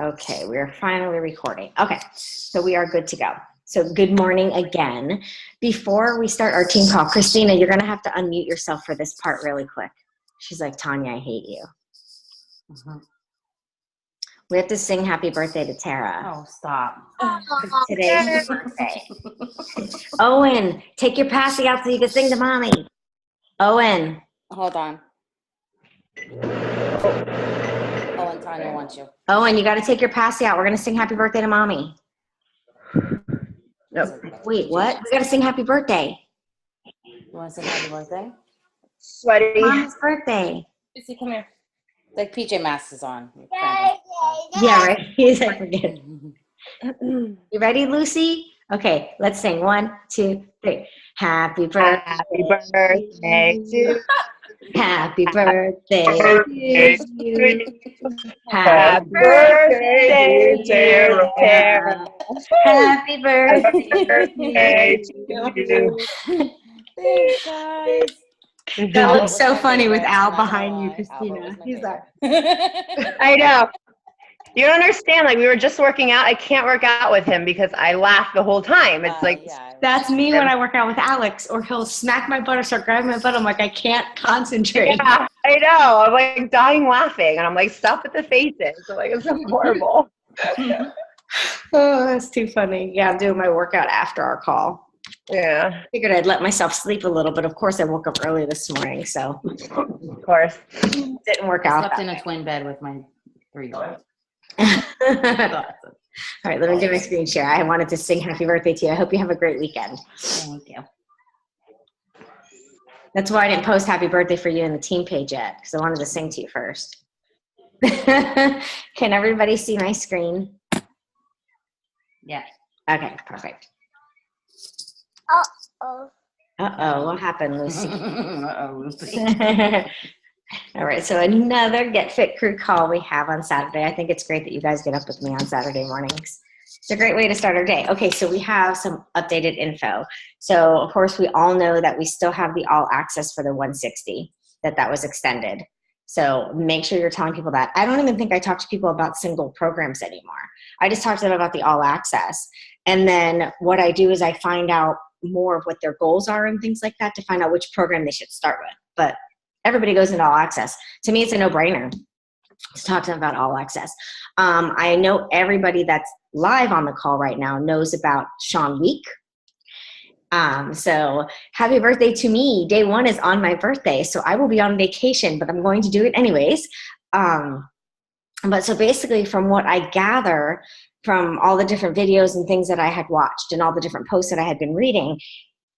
Okay, we are finally recording. Okay, so we are good to go. So good morning again. Before we start our team call, Christina, you're going to have to unmute yourself for this part really quick. She's like, Tanya, I hate you. We have to sing happy birthday to Tara. Oh, stop. Today's her birthday. Owen, take your passy out so you can sing to mommy. Owen. Hold on. Owen, Tanya wants you. Owen, you got to take your passy out. We're going to sing happy birthday to mommy. Nope. Wait, what? We got to sing happy birthday. You want to sing happy birthday? Sweaty. Mommy's birthday. Lucy, come here. Like PJ Masks is on. Yeah, right? He's like, forget. You ready, Lucy? Okay, let's sing. 1, 2, 3. Happy birthday. Happy birthday to Happy birthday to you. Happy birthday, Tara. Happy birthday Birthday to to you. Thanks, guys. That looks so funny with Al behind you, Christina. He's like, I know. You don't understand. Like, we were just working out. I can't work out with him because I laugh the whole time. It's like, yeah. that's me when I work out with Alex, or he'll smack my butt or start grabbing my butt. I'm like, I can't concentrate. yeah, I know. I'm like dying laughing. And I'm like, stop with the faces. I'm like, it's so horrible. Oh, that's too funny. Yeah, I'm doing my workout after our call. Yeah. Figured I'd let myself sleep a little, but of course I woke up early this morning, so Of course. didn't work I out. slept in a twin bed with my 3-year-old. All right, let me do my screen share. I wanted to sing happy birthday to you. I hope you have a great weekend. Thank you. That's why I didn't post happy birthday for you in the team page yet, because I wanted to sing to you first. Can everybody see my screen? Yeah. Okay, perfect. Uh-oh. Uh-oh, what happened, Lucy? Uh-oh, Lucy. All right, so another Get Fit Crew call we have on Saturday. I think it's great that you guys get up with me on Saturday mornings. It's a great way to start our day. Okay, so we have some updated info. So, of course, we all know that we still have the all access for the 160, that was extended. So make sure you're telling people that. I don't even think I talk to people about single programs anymore. I just talk to them about the all access. And then what I do is I find out more of what their goals are and things like that to find out which program they should start with. But everybody goes into all access. To me, it's a no-brainer to talk to them about all access. I know everybody that's live on the call right now knows about Sean Week. So happy birthday to me. Day 1 is on my birthday, so I will be on vacation, but I'm going to do it anyways. But so basically from what I gather from all the different videos and things that I had watched and all the different posts that I had been reading,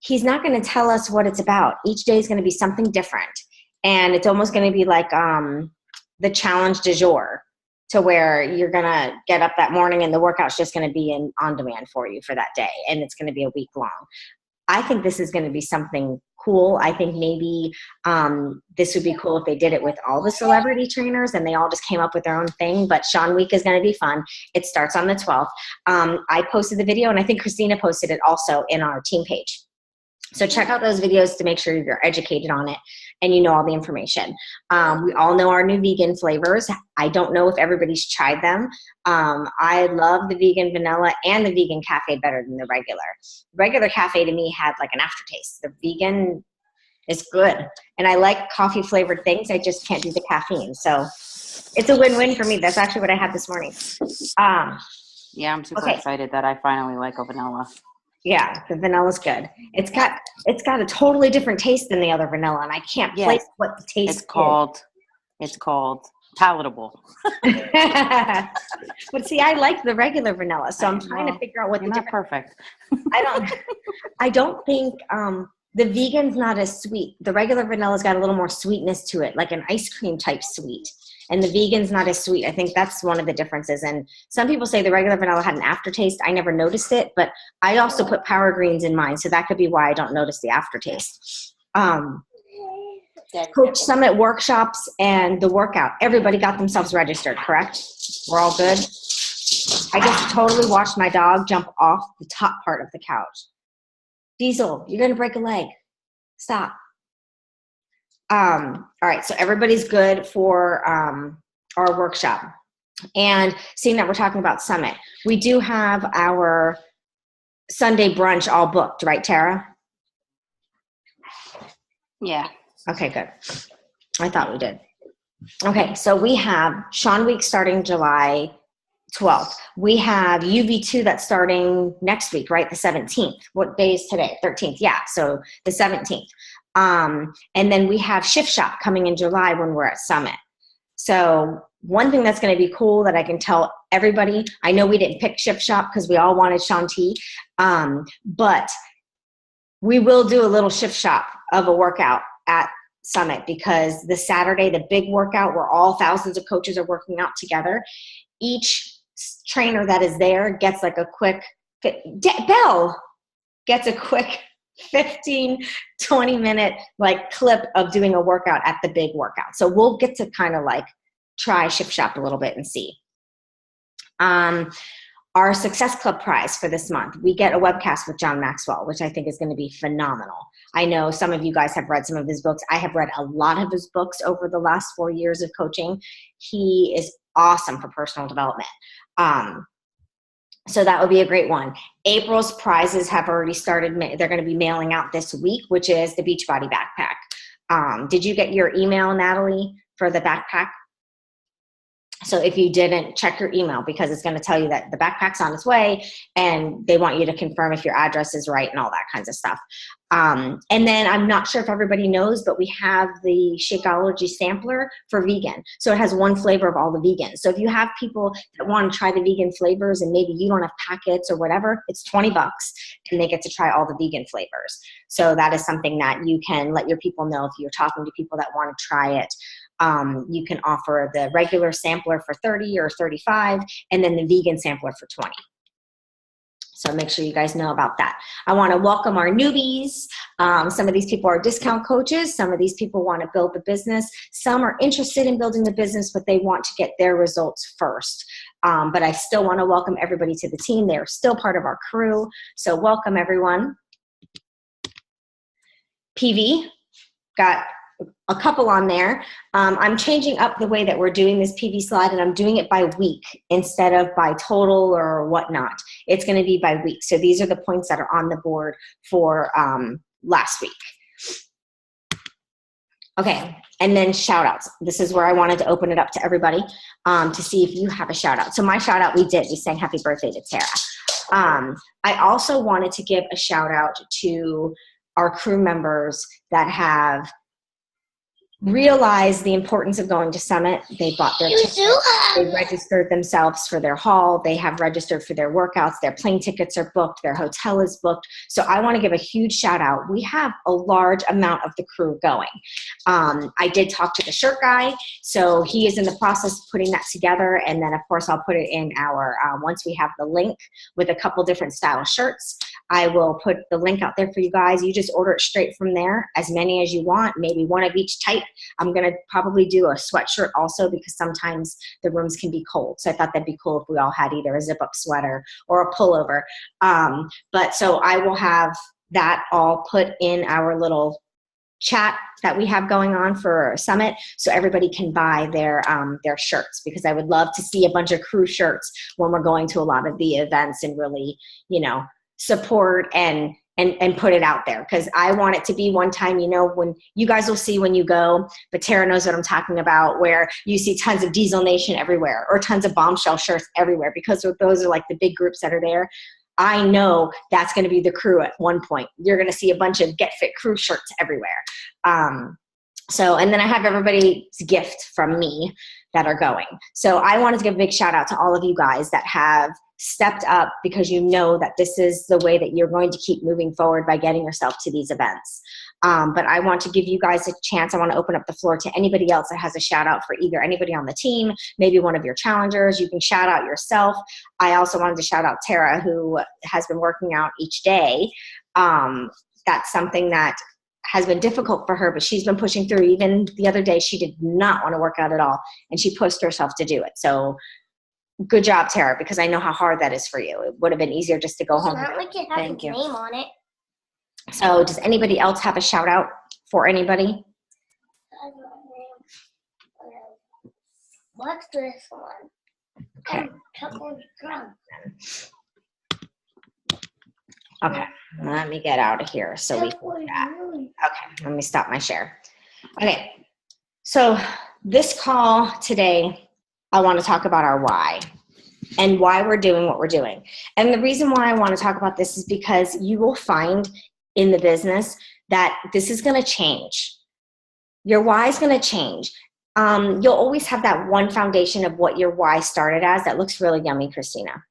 he's not going to tell us what it's about. Each day is going to be something different. And it's almost going to be like the challenge du jour, to where you're going to get up that morning and the workout's just going to be on demand for you for that day. And it's going to be a week long. I think this is going to be something cool. I think maybe this would be cool if they did it with all the celebrity trainers and they all just came up with their own thing. But Sean Week is going to be fun. It starts on the 12th. I posted the video, and I think Christina posted it also in our team page. So check out those videos to make sure you're educated on it and you know all the information. We all know our new vegan flavors. I don't know if everybody's tried them. I love the vegan vanilla and the vegan cafe better than the regular. Regular cafe to me had like an aftertaste. The vegan is good. And I like coffee flavored things. I just can't do the caffeine. So it's a win-win for me. That's actually what I had this morning. Yeah, I'm super excited that I finally like a vanilla. Yeah, the vanilla's good. It's got a totally different taste than the other vanilla, and I can't place what the taste is. It's called palatable. But see, I like the regular vanilla, so I'm trying to figure out what the difference. Perfect. I don't think the vegan's not as sweet. The regular vanilla's got a little more sweetness to it, like an ice cream type sweet. And the vegan's not as sweet. I think that's one of the differences. And some people say the regular vanilla had an aftertaste. I never noticed it, but I also put Power Greens in mine, so that could be why I don't notice the aftertaste. Coach Summit workshops and the workout. Everybody got themselves registered, correct? We're all good? I just totally watched my dog jump off the top part of the couch. Diesel, you're going to break a leg. Stop. All right, so everybody's good for our workshop. And seeing that we're talking about Summit, we do have our Sunday brunch all booked, right, Tara? Yeah. Okay, good. I thought we did. Okay, so we have Sean Week starting July 12th. We have UV2 that's starting next week, right? The 17th. What day is today? 13th. Yeah, so the 17th. And then we have Shift Shop coming in July when we're at Summit. So one thing that's going to be cool that I can tell everybody, I know we didn't pick Shift Shop because we all wanted Shanti, but we will do a little Shift Shop of a workout at Summit, because the Saturday, the big workout where all thousands of coaches are working out together, each trainer that is there gets like a quick, Belle gets a quick 15, 20 minute like clip of doing a workout at the big workout. So we'll get to kind of like try Shift Shop a little bit and see. Our Success Club prize for this month, we get a webcast with John Maxwell, which I think is going to be phenomenal. I know some of you guys have read some of his books. I have read a lot of his books over the last 4 years of coaching. He is awesome for personal development. So that would be a great one. April's prizes have already started. They're going to be mailing out this week, which is the Beachbody backpack. Did you get your email, Natalie, for the backpack? So if you didn't, check your email, because it's going to tell you that the backpack's on its way and they want you to confirm if your address is right and all that kinds of stuff. And then I'm not sure if everybody knows, but we have the Shakeology sampler for vegan. So it has one flavor of all the vegans. So if you have people that want to try the vegan flavors and maybe you don't have packets or whatever, it's $20 and they get to try all the vegan flavors. So that is something that you can let your people know if you're talking to people that want to try it. You can offer the regular sampler for 30 or 35 and then the vegan sampler for 20. So make sure you guys know about that. I want to welcome our newbies. Some of these people are discount coaches. Some of these people want to build the business. Some are interested in building the business, but they want to get their results first. But I still want to welcome everybody to the team. They are still part of our crew. So welcome, everyone. PV, got a couple on there. I'm changing up the way that we're doing this PV slide, and I'm doing it by week instead of by total or whatnot. It's going to be by week. So these are the points that are on the board for last week. Okay, and then shout outs. This is where I wanted to open it up to everybody to see if you have a shout out. So my shout out, we sang happy birthday to Tara. I also wanted to give a shout out to our crew members that have realized the importance of going to Summit. They bought their tickets. They registered themselves for their haul. They have registered for their workouts. Their plane tickets are booked. Their hotel is booked. So I want to give a huge shout out. We have a large amount of the crew going. I did talk to the shirt guy. So he is in the process of putting that together. And then of course I'll put it in our, once we have the link with a couple different style shirts, I will put the link out there for you guys. You just order it straight from there, as many as you want, maybe one of each type. I'm going to probably do a sweatshirt also, because sometimes the rooms can be cold. So I thought that'd be cool if we all had either a zip-up sweater or a pullover. But so I will have that all put in our little chat that we have going on for Summit, so everybody can buy their shirts, because I would love to see a bunch of crew shirts when we're going to a lot of the events and really, you know, support and put it out there, because I want it to be one time, you know, when you guys will see when you go, but Tara knows what I'm talking about, where you see tons of Diesel Nation everywhere or tons of Bombshell shirts everywhere, because those are like the big groups that are there. I know that's going to be the crew at one point. You're going to see a bunch of GetFitCREW shirts everywhere. So, and then I have everybody's gift from me that are going. So I wanted to give a big shout out to all of you guys that have stepped up, because you know that this is the way that you're going to keep moving forward by getting yourself to these events. But I want to give you guys a chance. I want to open up the floor to anybody else that has a shout out for either anybody on the team, maybe one of your challengers. You can shout out yourself. I also wanted to shout out Tara, who has been working out each day. That's something that has been difficult for her, but she's been pushing through. Even the other day, she did not want to work out at all, and she pushed herself to do it. So good job, Tara, because I know how hard that is for you. It would have been easier just to go home. It's not like it has a name on it. So does anybody else have a shout out for anybody? What's this one? Okay. Okay, let me get out of here so we can chat. Okay, let me stop my share. Okay, so this call today, I want to talk about our why and why we're doing what we're doing. And the reason why I want to talk about this is because you will find in the business that this is going to change. Your why is going to change. You'll always have that one foundation of what your why started as. That looks really yummy, Christina.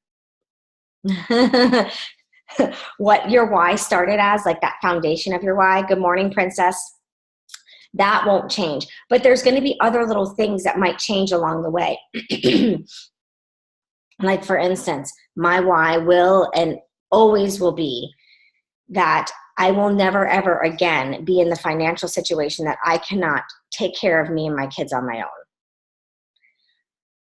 What your why started as, like that foundation of your why. Good morning, princess. That won't change. But there's going to be other little things that might change along the way. Like, for instance, my why will and always will be that I will never, ever again be in the financial situation that I cannot take care of me and my kids on my own.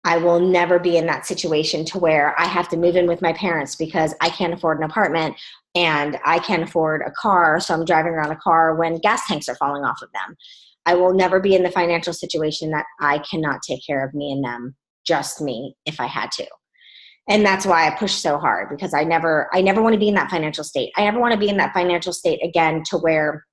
I will never be in that situation to where I have to move in with my parents because I can't afford an apartment and I can't afford a car, so I'm driving around a car when gas tanks are falling off of them. I will never be in the financial situation that I cannot take care of me and them, just me, if I had to. And that's why I push so hard, because I never want to be in that financial state. I never want to be in that financial state again to where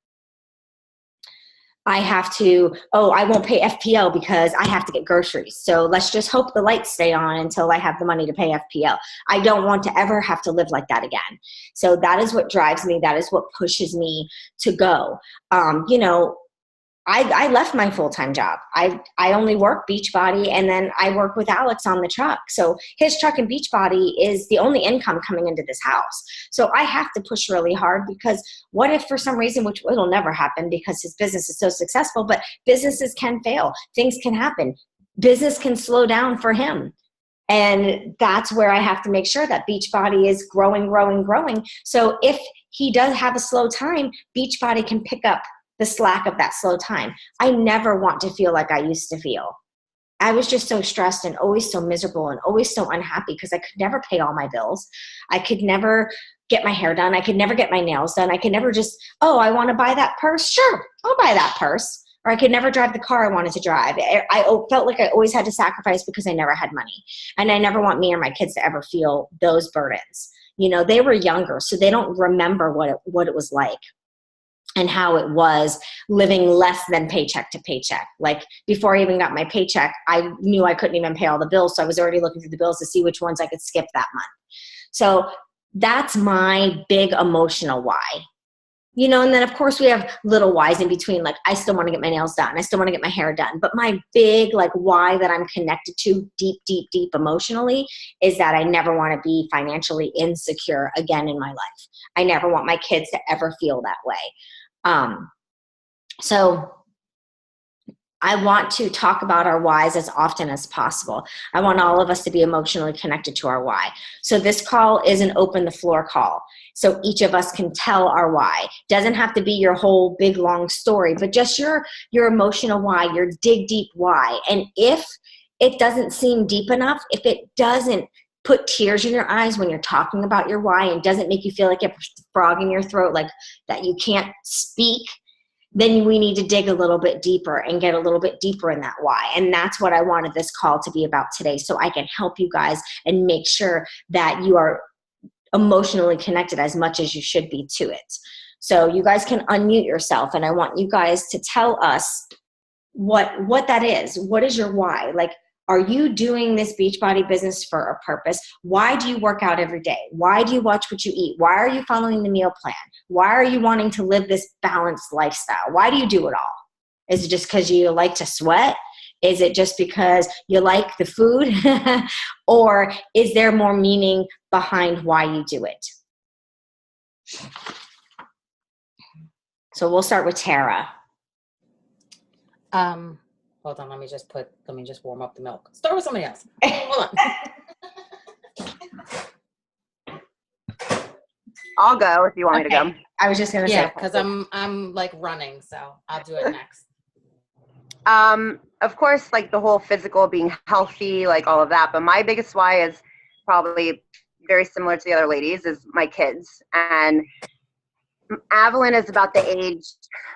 I have to, I won't pay FPL because I have to get groceries. So let's just hope the lights stay on until I have the money to pay FPL. I don't want to ever have to live like that again. So that is what drives me. That is what pushes me to go. I left my full-time job. I only work Beachbody, and then I work with Alex on the truck. So his truck and Beachbody is the only income coming into this house. So I have to push really hard, because what if for some reason, which it'll never happen because his business is so successful, but businesses can fail. Things can happen. Business can slow down for him. And that's where I have to make sure that Beachbody is growing. So if he does have a slow time, Beachbody can pick up the slack of that slow time. I never want to feel like I used to feel. I was just so stressed and always so miserable and always so unhappy because I could never pay all my bills. I could never get my hair done. I could never get my nails done. I could never just, I want to buy that purse. Sure, I'll buy that purse. Or I could never drive the car I wanted to drive. I felt like I always had to sacrifice because I never had money. And I never want me or my kids to ever feel those burdens. They were younger, so they don't remember what it was like and how it was living less than paycheck to paycheck. Like, before I even got my paycheck, I knew I couldn't even pay all the bills. So I was already looking through the bills to see which ones I could skip that month. So that's my big emotional why. And then of course we have little whys in between. Like, I still want to get my nails done. I still want to get my hair done. But my big why that I'm connected to deep emotionally is that I never want to be financially insecure again in my life. I never want my kids to ever feel that way. So I want to talk about our whys as often as possible. I want all of us to be emotionally connected to our why. So this call is an open the floor call. So each of us can tell our why. Doesn't have to be your whole big long story, but just your emotional why, your dig deep why. And if it doesn't seem deep enough, if it doesn't put tears in your eyes when you're talking about your why and doesn't make you feel like you have a frog in your throat, like that you can't speak, then we need to dig a little bit deeper and get a little bit deeper in that why. And that's what I wanted this call to be about today, so I can help you guys and make sure that you are emotionally connected as much as you should be to it. So you guys can unmute yourself, and I want you guys to tell us what that is. What is your why? Like, are you doing this Beachbody business for a purpose? Why do you work out every day? Why do you watch what you eat? Why are you following the meal plan? Why are you wanting to live this balanced lifestyle? Why do you do it all? Is it just because you like to sweat? Is it just because you like the food? Or is there more meaning behind why you do it? So we'll start with Tara. Hold on, let me just warm up the milk. Start with somebody else. Hold on. I'll go if you want me to go. I was just gonna say, because I'm like running, so I'll do it next. Of course, like the whole physical being healthy, like all of that. But my biggest why is probably very similar to the other ladies, is my kids. And Evelyn is about the age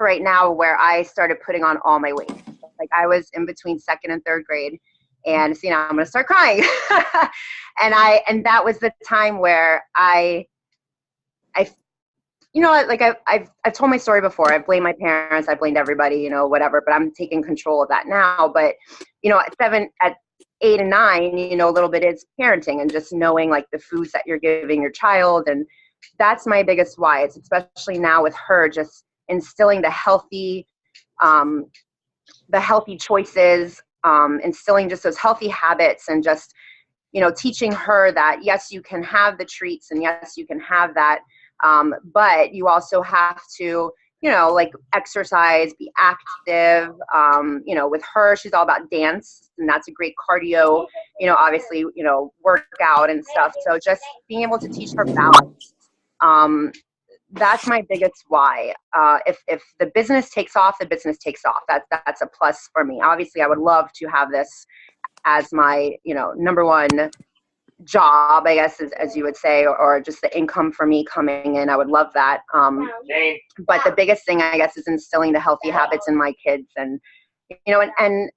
right now where I started putting on all my weight. Like, I was in between second and third grade, And see, now I'm going to start crying. And that was the time where I, you know, like I've told my story before. I've blamed my parents. I blamed everybody, you know, whatever, but I'm taking control of that now. But, you know, at 8 and 9, you know, a little bit is parenting and just knowing like the foods that you're giving your child. And that's my biggest why. It's especially now with her, just instilling the healthy choices, instilling just those healthy habits, and just, you know, teaching her that yes, you can have the treats, and yes, you can have that. But you also have to, you know, like exercise, be active. You know, with her, she's all about dance, and that's a great cardio, you know, obviously, you know, workout and stuff. So just being able to teach her balance. That's my biggest why. If the business takes off, the business takes off. That's a plus for me. Obviously, I would love to have this as my, you know, number one job, I guess, as you would say, or just the income for me coming in. I would love that. But the biggest thing, I guess, is instilling the healthy habits in my kids, and, you know, and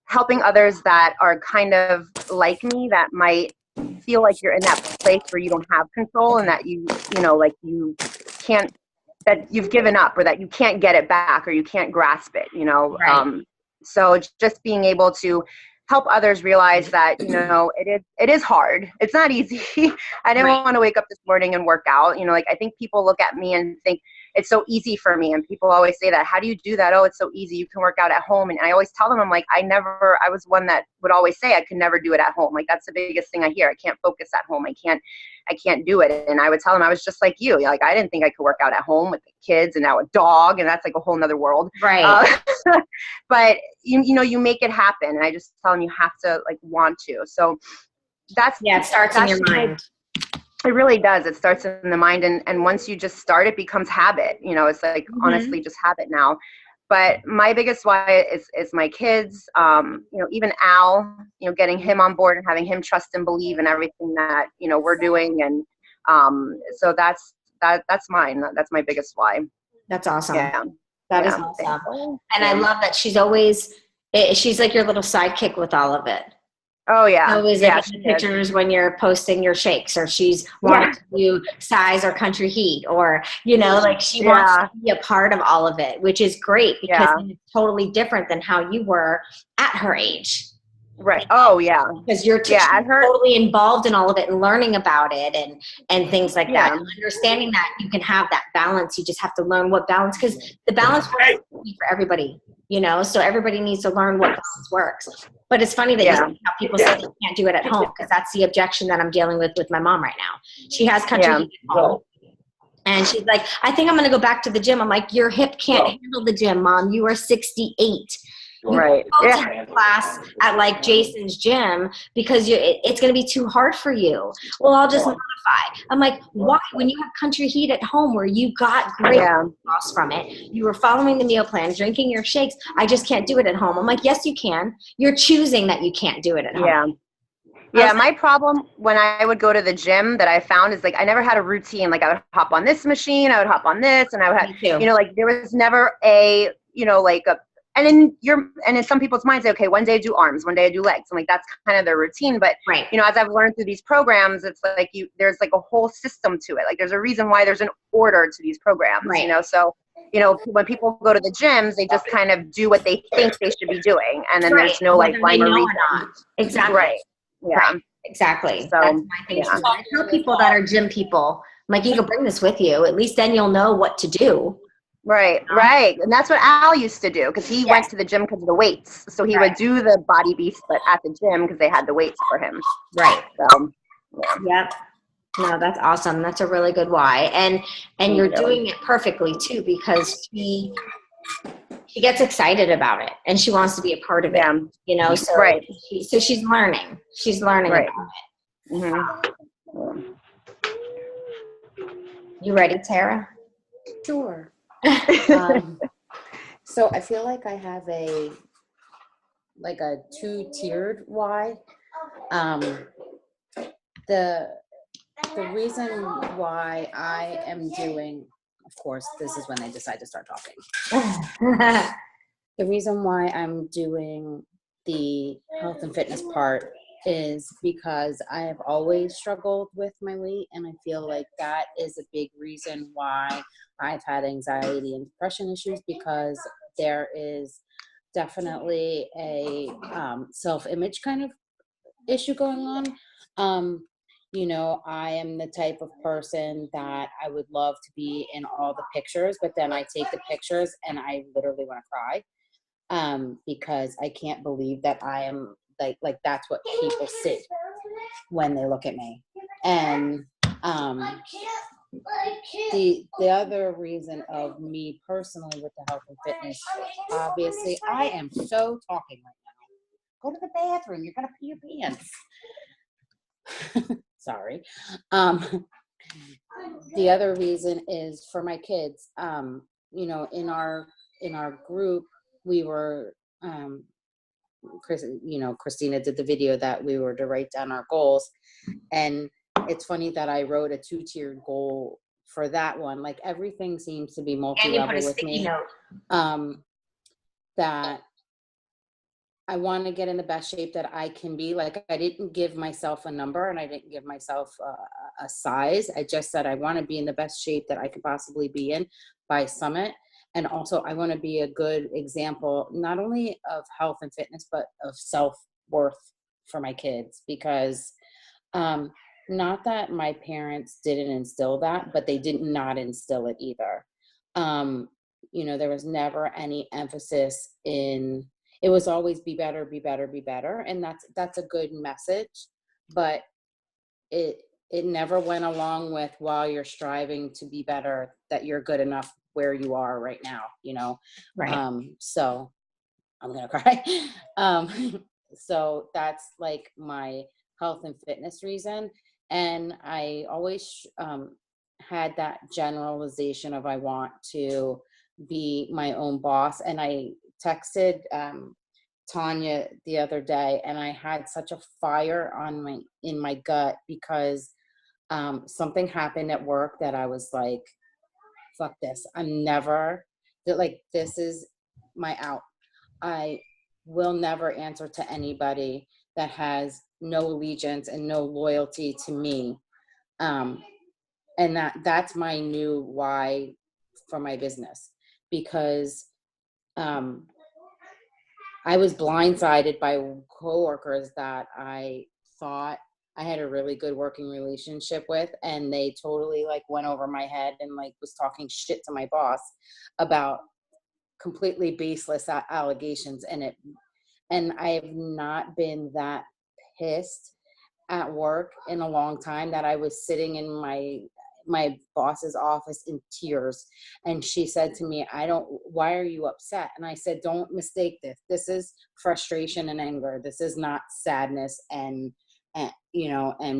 helping others that are kind of like me, that might feel like you're in that place where you don't have control, and that you know, like you can't, that you've given up, or that you can't get it back, or you can't grasp it, you know. Right. So just being able to help others realize that, you know, it is hard. It's not easy. I didn't want to wake up this morning and work out. You know, like I think people look at me and think it's so easy for me. And people always say that, how do you do that? Oh, it's so easy. You can work out at home. And I always tell them, I'm like, I was one that would always say I could never do it at home. Like that's the biggest thing I hear. I can't focus at home. I can't do it. And I would tell them I was just like you. Like I didn't think I could work out at home with the kids, and now a dog, and that's like a whole nother world. Right. But you know, you make it happen. And I just tell them you have to like want to. So it starts in your mind. It really does. It starts in the mind. And once you just start, it becomes habit. You know, it's like honestly just habit now. But my biggest why is my kids, you know, even Al, you know, getting him on board and having him trust and believe in everything that, you know, we're doing. And so that's mine. That's my biggest why. That's awesome. Yeah. That is awesome. And I love that she's like your little sidekick with all of it. Oh yeah. Always like in the pictures when you're posting your shakes, or she's wanting to do size or country heat, or, you know, like she wants to be a part of all of it, which is great because it's totally different than how you were at her age. Right. Oh yeah. Because you're totally involved in all of it and learning about it and things like that. And understanding that you can have that balance. You just have to learn what balance, because the balance works for everybody, you know, so everybody needs to learn what balance works. But it's funny that you see how people say they can't do it at home, because that's the objection that I'm dealing with my mom right now. She has country heat at home. And she's like, I think I'm going to go back to the gym. I'm like, your hip can't handle the gym, Mom. You are 68. Right. You go to class at like Jason's gym because it's going to be too hard for you. Well, I'll just modify. I'm like, why? When you have country heat at home where you got great loss from it, you were following the meal plan, drinking your shakes. I just can't do it at home. I'm like, yes, you can. You're choosing that you can't do it at home. Yeah, my problem when I would go to the gym that I found is like I never had a routine. Like I would hop on this machine, I would hop on this, and I would have, you know, like there was never a, you know, like a, and in some people's minds, okay, one day I do arms, one day I do legs. And like, that's kind of their routine. But, you know, as I've learned through these programs, it's like there's like a whole system to it. Like there's a reason why there's an order to these programs, you know? So, you know, when people go to the gyms, they just kind of do what they think they should be doing. And then there's no like rhyme or reason. Exactly. Right. Yeah. Exactly. So, that's my thing. So I tell people that are gym people, I'm like, you can bring this with you. At least then you'll know what to do. Right, right. And that's what Al used to do, because he went to the gym because of the weights. So he would do the body beast, but at the gym because they had the weights for him. Right. So, Yep. No, that's awesome. That's a really good why. And you're doing it perfectly too, because she gets excited about it and she wants to be a part of it. You know, so so she's learning. She's learning about it. Mm-hmm. You ready, Tara? Sure. So I feel like I have a two-tiered why. The reason why I am doing, of course, this is when they decide to start talking. The reason why I'm doing the health and fitness part is because I have always struggled with my weight, and I feel like that is a big reason why I've had anxiety and depression issues, because there is definitely a self-image kind of issue going on. I am the type of person that I would love to be in all the pictures, but then I take the pictures and I literally want to cry, because I can't believe that I am like that's what people see when they look at me. And the other reason of me personally with the health and fitness, obviously, I am so talking right now. Go to the bathroom. You're gonna pee your pants. Sorry. The other reason is for my kids. In our group, we were Christina did the video that we were to write down our goals, and it's funny that I wrote a 2-tiered goal for that one. Like, everything seems to be multi-level with me. That I want to get in the best shape that I can be. Like, I didn't give myself a number and I didn't give myself a size. I just said I want to be in the best shape that I could possibly be in by Summit. And also I want to be a good example, not only of health and fitness, but of self-worth for my kids. Because not that my parents didn't instill that, but they did not instill it either. There was never any emphasis in, it was always be better, be better, be better. And that's a good message, but it never went along with, while you're striving to be better, that you're good enough where you are right now, Right. So I'm gonna cry. So that's like my health and fitness reason. And I always had that generalization of, I want to be my own boss. And I texted Tanya the other day, and I had such a fire in my gut, because something happened at work that I was like, fuck this. This is my out. I will never answer to anybody that has no allegiance and no loyalty to me. And that's my new why for my business, because I was blindsided by coworkers that I thought I had a really good working relationship with, and they totally went over my head and was talking shit to my boss about completely baseless allegations. And I have not been that pissed at work in a long time, that I was sitting in my boss's office in tears, and she said to me, why are you upset? And I said, don't mistake this. This is frustration and anger. This is not sadness and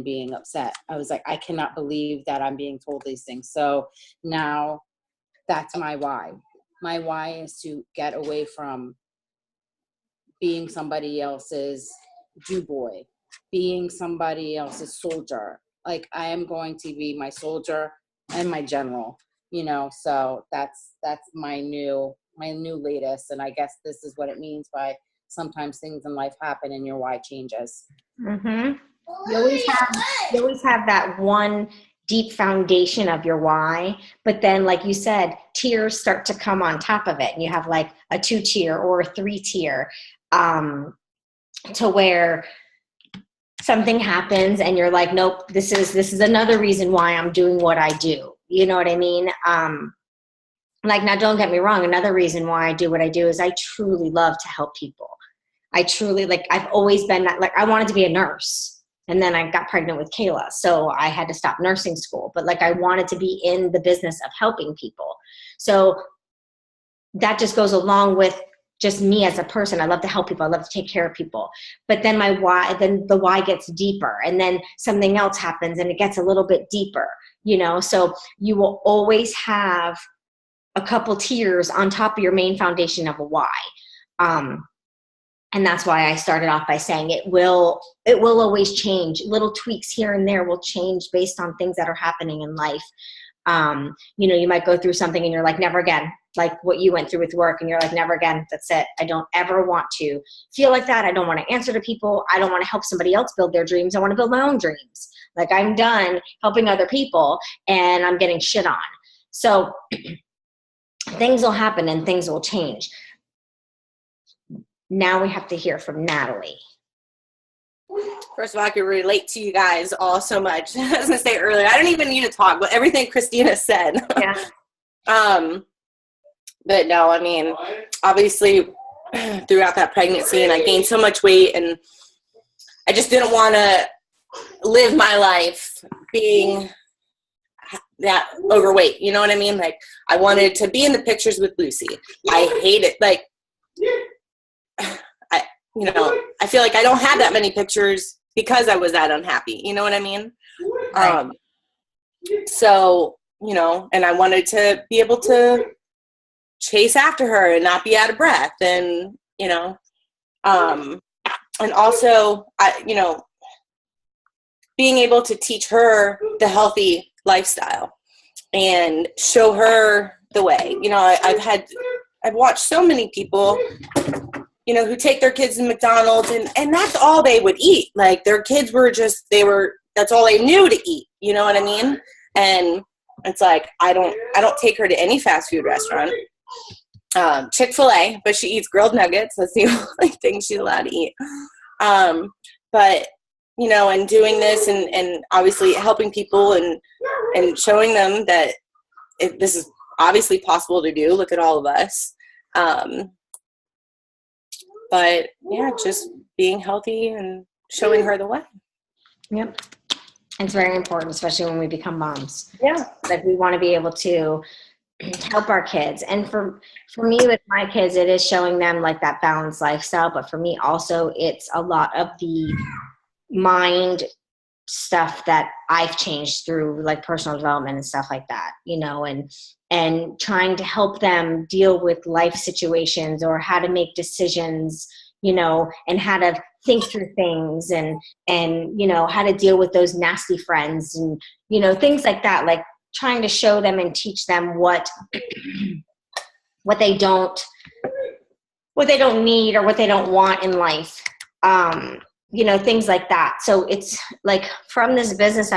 being upset. I was like, I cannot believe that I'm being told these things. So now that's my why. My why is to get away from being somebody else's do boy, being somebody else's soldier. Like, I am going to be my soldier and my general, so that's my new latest. And I guess this is what it means by sometimes things in life happen and your why changes. Mm-hmm. You always have that one deep foundation of your why, but then, like you said, tiers start to come on top of it, and you have like a 2-tier or a 3-tier, to where something happens and you're like, nope, this is another reason why I'm doing what I do. You know what I mean? Now, don't get me wrong. Another reason why I do what I do is I truly love to help people. I truly, I've always been that, I wanted to be a nurse, and then I got pregnant with Kayla. So I had to stop nursing school, but I wanted to be in the business of helping people. So that just goes along with just me as a person. I love to help people. I love to take care of people. But then the why gets deeper, and then something else happens and it gets a little bit deeper, so you will always have a couple tiers on top of your main foundation of a why. And that's why I started off by saying it will always change. Little tweaks here and there will change based on things that are happening in life. You might go through something and you're like, never again. like what you went through with work and you're like, never again, that's it. I don't ever want to feel like that. I don't want to answer to people. I don't want to help somebody else build their dreams. I want to build my own dreams. Like I'm done helping other people and I'm getting shit on. So things will happen and things will change. Now we have to hear from Natalie. First of all, I can relate to you guys all so much. I was going to say earlier, I don't even need to talk, but everything Christina said. Yeah. But no, I mean, obviously throughout that pregnancy and I gained so much weight and I just didn't want to live my life being that overweight. You know what I mean? Like I wanted to be in the pictures with Lucy. I hate it. Like, I feel like I don't have that many pictures because I was that unhappy. You know what I mean? Right. So, and I wanted to be able to chase after her and not be out of breath. And, and also, being able to teach her the healthy lifestyle and show her the way. I've watched so many people, who take their kids to McDonald's and that's all they would eat. Like their kids were that's all they knew to eat. You know what I mean? And it's like, I don't take her to any fast food restaurant. Chick-fil-A, but she eats grilled nuggets. That's the only thing she's allowed to eat. But, and doing this and obviously helping people and showing them that this is obviously possible to do. Look at all of us. But yeah, just being healthy and showing her the way. Yep. It's very important, especially when we become moms. Yeah. Like we want to be able to help our kids. And for me with my kids, it is showing them like that balanced lifestyle. But for me also, it's a lot of the mind stuff that I've changed through like personal development and stuff like that, and trying to help them deal with life situations or how to make decisions, and how to think through things and how to deal with those nasty friends and, things like that, like trying to show them and teach them what they don't need or what they don't want in life. Things like that. So it's like from this business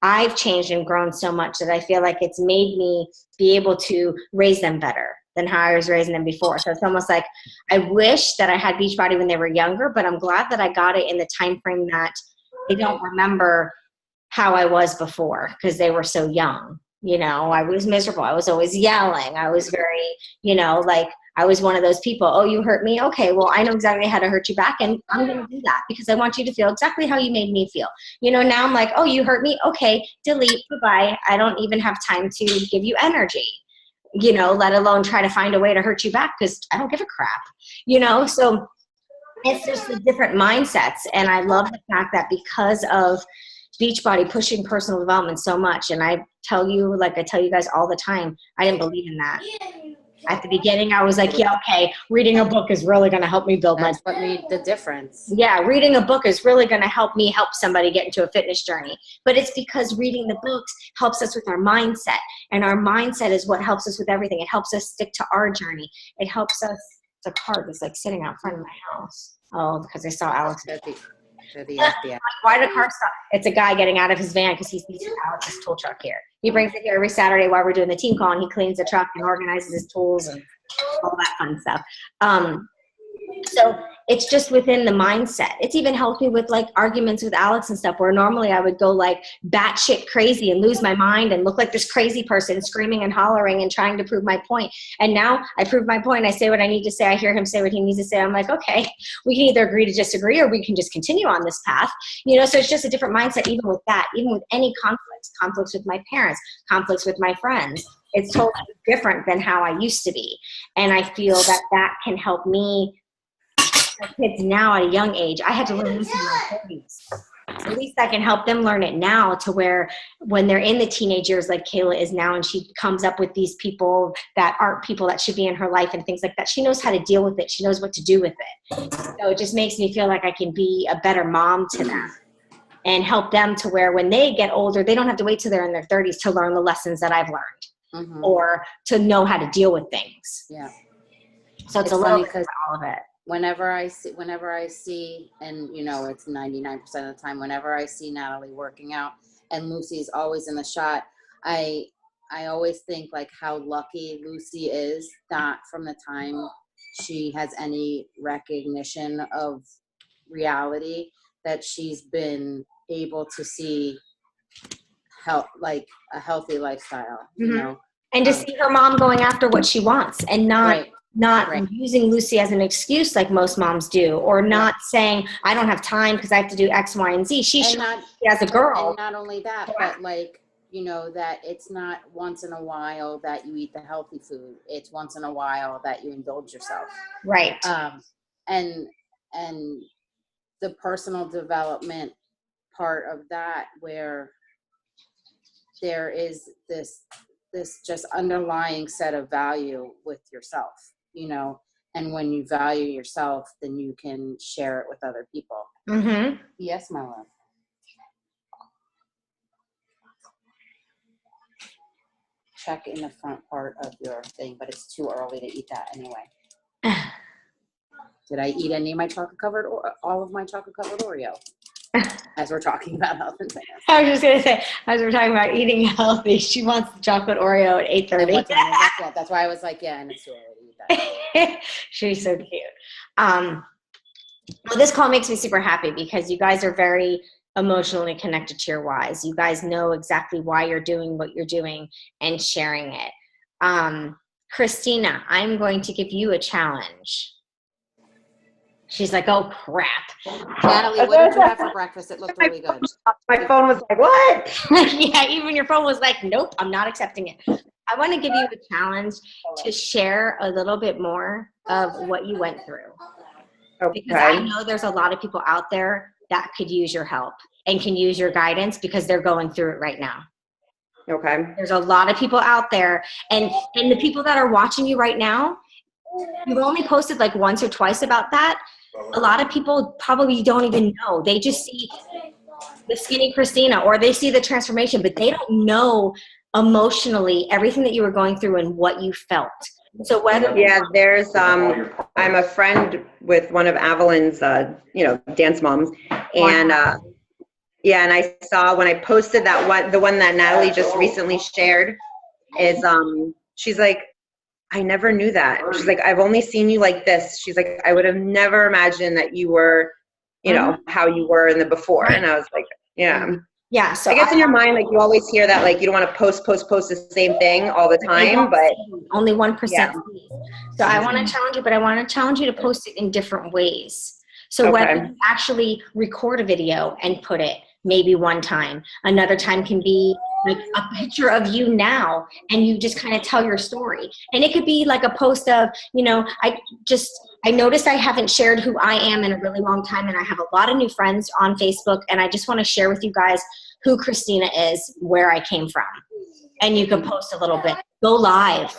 I've changed and grown so much that I feel like it's made me be able to raise them better than how I was raising them before. So it's almost like I wish that I had Beachbody when they were younger, but I'm glad that I got it in the time frame that they don't remember how I was before because they were so young. I was miserable. I was always yelling. I was very, I was one of those people, oh, you hurt me? Okay, well, I know exactly how to hurt you back, and I'm going to do that because I want you to feel exactly how you made me feel. Now I'm like, oh, you hurt me? Okay, delete, goodbye. I don't even have time to give you energy, let alone try to find a way to hurt you back because I don't give a crap, So it's just the different mindsets, and I love the fact that because of Beachbody pushing personal development so much, and I tell you, like I tell you guys all the time, I didn't believe in that. At the beginning, I was like, yeah, okay, reading a book is really going to help me build That's what made the difference. Yeah, reading a book is really going to help me help somebody get into a fitness journey. But it's because reading the books helps us with our mindset. And our mindset is what helps us with everything. It helps us stick to our journey. It helps us. It's a car that's like sitting out front of my house. Oh, because I saw Alex. Why did the car stop? It's a guy getting out of his van because he sees Alex's tool truck here. He brings it here every Saturday while we're doing the team call, and he cleans the truck and organizes his tools and all that fun stuff. So it's just within the mindset. It's even helped me with like arguments with Alex and stuff where normally I would go like batshit crazy and lose my mind and look like this crazy person screaming and hollering and trying to prove my point. And now I prove my point. I say what I need to say. I hear him say what he needs to say. I'm like, okay, we can either agree to disagree or we can just continue on this path. So it's just a different mindset even with that, even with any conflicts with my parents, conflicts with my friends. It's totally different than how I used to be. And I feel that that can help me kids now at a young age. I had to learn this in my 30s. So at least I can help them learn it now to where when they're in the teenage years like Kayla is now and she comes up with these people that aren't people that should be in her life and things like that, she knows how to deal with it. She knows what to do with it. So it just makes me feel like I can be a better mom to them and help them to where when they get older, they don't have to wait till they're in their 30s to learn the lessons that I've learned. or to know how to deal with things. Yeah. So it's a little bit of all of it. Whenever I see, and you know, it's 99% of the time, whenever I see Natalie working out and Lucy's always in the shot, I always think like how lucky Lucy is that from the time she has any recognition of reality that she's been able to see like a healthy lifestyle, you know, and to see her mom going after what she wants and not using Lucy as an excuse like most moms do, or not saying I don't have time because I have to do X, Y, and Z. She as a girl. And not only that, but like, you know, that it's not once in a while that you eat the healthy food. It's once in a while that you indulge yourself. Right. And the personal development part of that, where there is this just underlying set of value with yourself, you know, and when you value yourself, then you can share it with other people. Yes, my love. Check in the front part of your thing, but it's too early to eat that anyway. Did I eat any of my chocolate covered or all of my chocolate covered Oreo? As we're talking about health and fitness. I was just gonna say, as we're talking about eating healthy, she wants the chocolate Oreo at 8:30. Yeah, that's why I was like, yeah, and it's too early to eat that. She's so cute. Well, this call makes me super happy because you guys are very emotionally connected to your whys. You guys know exactly why you're doing what you're doing and sharing it. Christina, I'm going to give you a challenge. She's like, oh, crap. Natalie, what did you have for breakfast? It looked really good. My phone was like, what? Yeah, even your phone was like, nope, I'm not accepting it. I want to give you a challenge to share a little bit more of what you went through. Okay. Because I know there's a lot of people out there that could use your help and can use your guidance because they're going through it right now. Okay. There's a lot of people out there, and the people that are watching you right now, you've only posted like once or twice about that. A lot of people probably don't even know. They just see the skinny Christina, or they see the transformation, but they don't know emotionally everything that you were going through and what you felt. So whether there's I'm a friend with one of Avalyn's dance moms, and and I saw when I posted the one that Natalie just recently shared is she's like, I never knew that. She's like, I've only seen you like this. She's like, I would have never imagined that you were, you know, how you were in the before. And I was like, yeah. Yeah. So I guess in your mind, like you always hear that, like you don't want to post the same thing all the time, but only 1%. So I want to challenge you, but I want to challenge you to post it in different ways. So whether you actually record a video and put it maybe one time, another time can be like a picture of you now, and you just kind of tell your story. And it could be like a post of, you know, I noticed I haven't shared who I am in a really long time, and I have a lot of new friends on Facebook, and I just want to share with you guys who Christina is, where I came from. And you can post a little bit. Go live.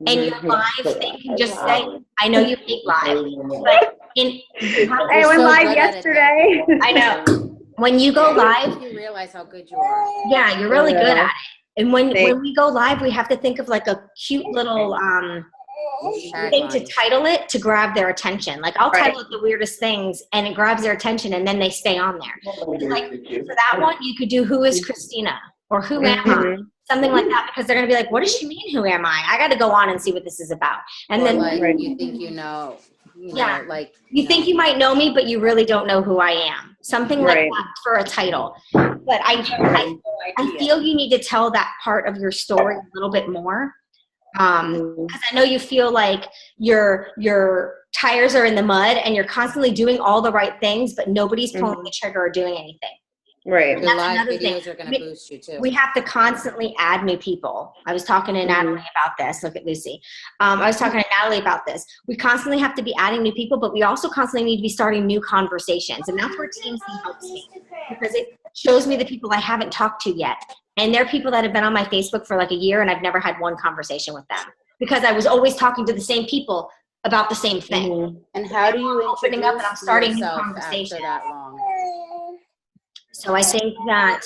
And your live thing can just say, I know you hate live, but I went live yesterday. I know. When you go live, you realize how good you are. Yeah, you're really good at it. And when we go live, we have to think of like a cute little thing to title it to grab their attention. Like I'll title it the weirdest things, and it grabs their attention, and then they stay on there. Like for that one, you could do who is Christina or who am I? Something like that, because they're gonna be like, what does she mean? Who am I? I got to go on and see what this is about. And then like you think you know. Like you think you might know me, but you really don't know who I am. Something like that for a title. But I feel you need to tell that part of your story a little bit more. Because I know you feel like your tires are in the mud and you're constantly doing all the right things, but nobody's pulling the trigger or doing anything. Right. The live videos are going to boost you too. We have to constantly add new people. I was talking to Natalie about this. Look at Lucy. I was talking to Natalie about this. We constantly have to be adding new people, but we also constantly need to be starting new conversations. And that's where TMC helps me, because it shows me the people I haven't talked to yet. And they're people that have been on my Facebook for like a year, and I've never had one conversation with them because I was always talking to the same people about the same thing. And how do you opening up and I'm starting new conversations after that long? So I think that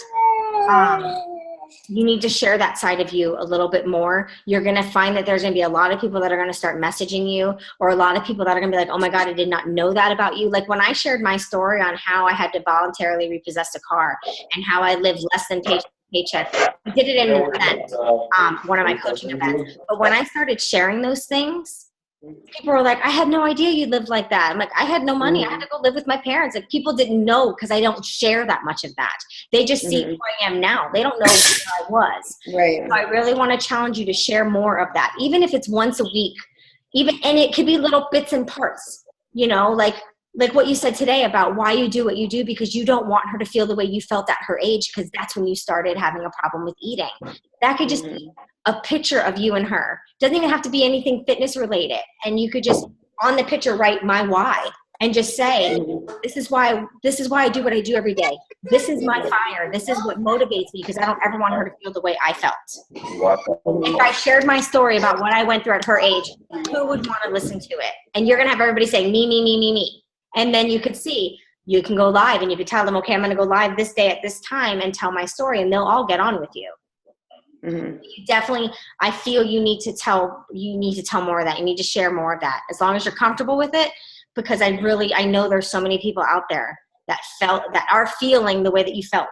you need to share that side of you a little bit more. You're going to find that there's going to be a lot of people that are going to start messaging you, or a lot of people that are going to be like, oh my God, I did not know that about you. Like when I shared my story on how I had to voluntarily repossess a car and how I lived less than paycheck to paycheck, I did it in an event, one of my coaching events. But when I started sharing those things, people were like, I had no idea you lived like that. I'm like, I had no money. I had to go live with my parents. Like people didn't know because I don't share that much of that. They just see who I am now. They don't know who I was. Right. So I really want to challenge you to share more of that, even if it's once a week, and it could be little bits and parts, like what you said today about why you do what you do, because you don't want her to feel the way you felt at her age, because that's when you started having a problem with eating. That could just be a picture of you and her. Doesn't even have to be anything fitness related. And you could just on the picture write my why and just say, this is why I do what I do every day. This is my fire. This is what motivates me, because I don't ever want her to feel the way I felt. If I shared my story about what I went through at her age, who would want to listen to it? And you're going to have everybody saying me, me, me, me, me. And then you could see, you can go live and you could tell them, okay, I'm going to go live this day at this time and tell my story, and they'll all get on with you. You definitely, I feel you need to tell more of that. You need to share more of that, as long as you're comfortable with it, because I know there's so many people out there that are feeling the way that you felt,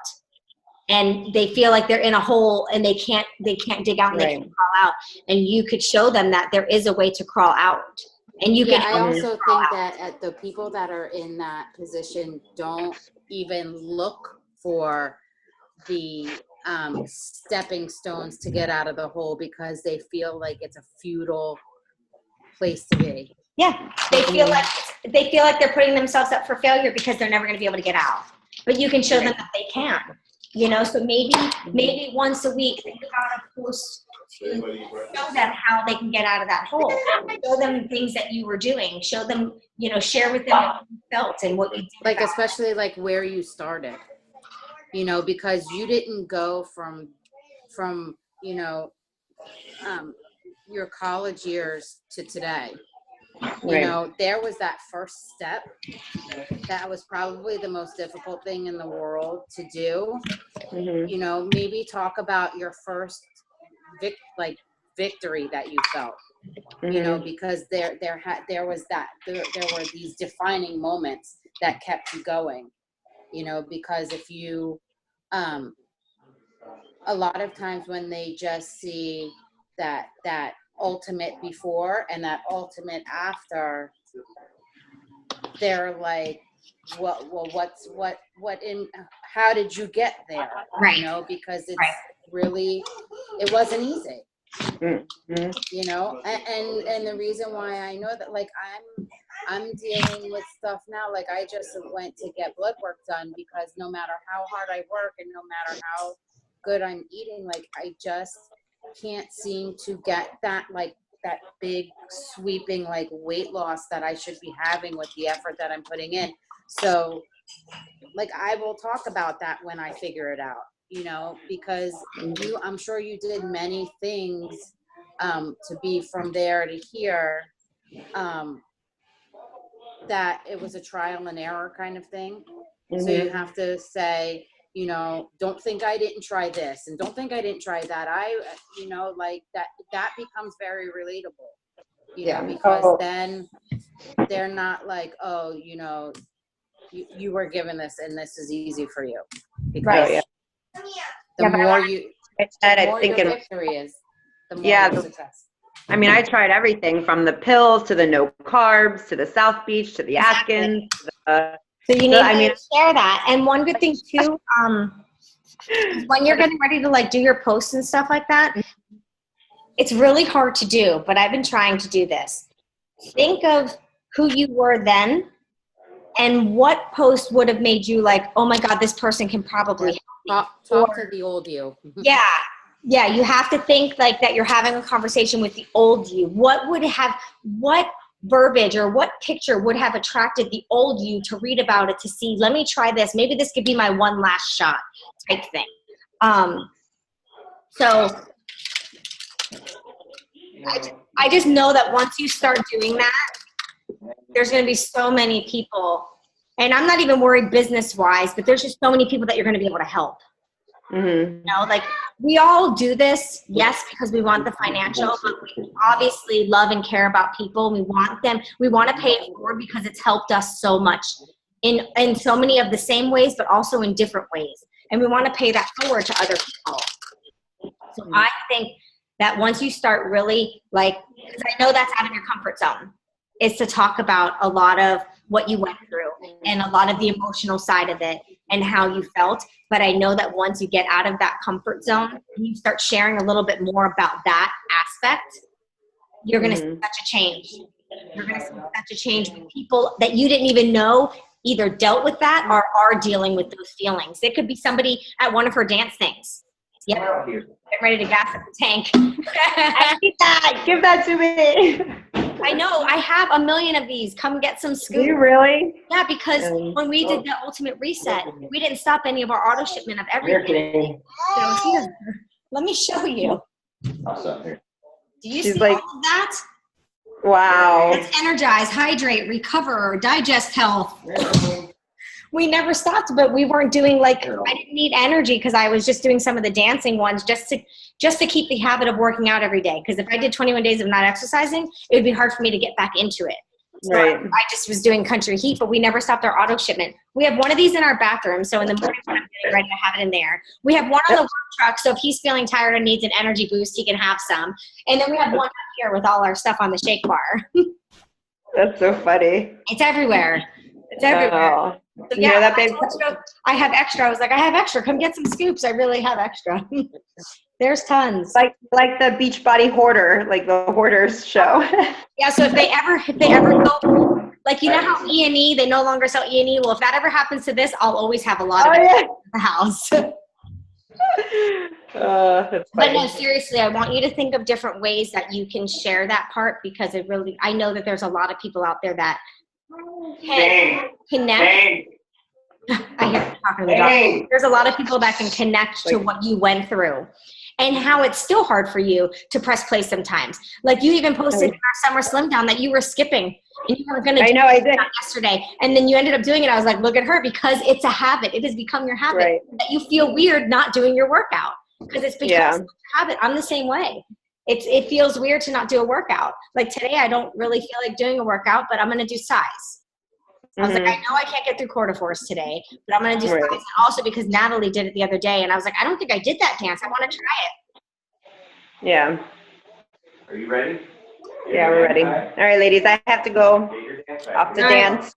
and they feel like they're in a hole and they can't dig out and they can't crawl out. And you could show them that there is a way to crawl out. And you I also think that at the people that are in that position don't even look for the stepping stones to get out of the hole, because they feel like it's a futile place to be. Yeah, they feel like they're putting themselves up for failure because they're never going to be able to get out. But you can show them that they can. So maybe once a week think about a post to show them how they can get out of that hole. Show them things that you were doing. Show them, share with them what you felt and what you did. Like especially like where you started. Because you didn't go from your college years to today. There was that first step that was probably the most difficult thing in the world to do. Maybe talk about your first victory that you felt. Because there were these defining moments that kept you going. Because if you a lot of times when they just see that ultimate before and that ultimate after, they're like, how did you get there? Right. Because it's really, it wasn't easy. And the reason why I know that, like, I'm dealing with stuff now. Like, I just went to get blood work done, because no matter how hard I work and no matter how good I'm eating, like, I just can't seem to get that big sweeping like weight loss that I should be having with the effort that I'm putting in. So like, I will talk about that when I figure it out, because I'm sure you did many things to be from there to here, that it was a trial and error kind of thing. So you have to say, don't think I didn't try this, and don't think I didn't try that. Like that becomes very relatable, because then they're not like, oh, you were given this and this is easy for you. Because the more your victory is, the more your success. I mean, I tried everything from the pills to the no carbs to the South Beach to the Atkins. So you need to share that. And one good thing too, when you're getting ready to like do your posts and stuff like that, it's really hard to do, but I've been trying to do this. Think of who you were then and what post would have made you like, oh my God, this person can probably help me. Talk to the old you. Yeah, you have to think like that you're having a conversation with the old you. What verbiage or what picture would have attracted the old you to read about it, to see, let me try this. Maybe this could be my one last shot type thing. So I just know that once you start doing that, there's going to be so many people, and I'm not even worried business wise, but there's just so many people that you're going to be able to help. Like we all do this, yes, because we want the financial, but we obviously love and care about people. We want to pay it forward because it's helped us so much in so many of the same ways, but also in different ways. And we want to pay that forward to other people. So I think that once you start really because I know that's out of your comfort zone, is to talk about a lot of what you went through and a lot of the emotional side of it and how you felt. But I know that once you get out of that comfort zone and you start sharing a little bit more about that aspect, you're going to see such a change. You're going to see such a change with people that you didn't even know either dealt with that or are dealing with those feelings. It could be somebody at one of her dance things. Yeah, get ready to gas up the tank. I need that. Give that to me. I know. I have a million of these. Come get some scoops. Do you really? Yeah, because when we did the ultimate reset, we didn't stop any of our auto shipment of everything. So here, let me show you. Do you see all of that? Wow. It's energize, hydrate, recover, digest health. We never stopped, but we weren't doing I didn't need energy because I was just doing some of the dancing ones just to keep the habit of working out every day. Because if I did 21 days of not exercising, it would be hard for me to get back into it. So right. I just was doing country heat, but we never stopped our auto shipment. We have one of these in our bathroom, so in the morning when I'm getting ready to have it in there. We have one on the work truck, so if he's feeling tired and needs an energy boost, he can have some. And then we have one up here with all our stuff on the shake bar. That's so funny. It's everywhere. It's everywhere. Oh. So yeah, that babe. I have extra. I was like, I have extra. Come get some scoops. I really have extra. There's tons. Like the Beachbody Hoarder, like the Hoarders show. Yeah. So if they ever go, you know how E&E, they no longer sell E&E. Well, if that ever happens to this, I'll always have a lot of it in the house. That's But funny. no, seriously, I want you to think of different ways that you can share that part because I know that there's a lot of people out there that can connect. I hear you talking to the dog. There's a lot of people that can connect to what you went through and how it's still hard for you to press play sometimes. Like you even posted in our summer slim down that you were skipping and you were going to do it yesterday. And then you ended up doing it. I was like, look at her, because it's a habit. It has become your habit that you feel weird not doing your workout because it's become a habit. I'm the same way. It feels weird to not do a workout. Like today, I don't really feel like doing a workout, but I'm going to do size. I was like, I know I can't get through quarter force today, but I'm going to do size. And also because Natalie did it the other day, and I was like, I don't think I did that dance. I want to try it. Yeah. Are you ready? Yeah, we're ready. All right, ladies, I have to go off to dance.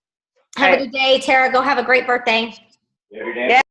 Have a good day, Tara. Go have a great birthday. Yeah.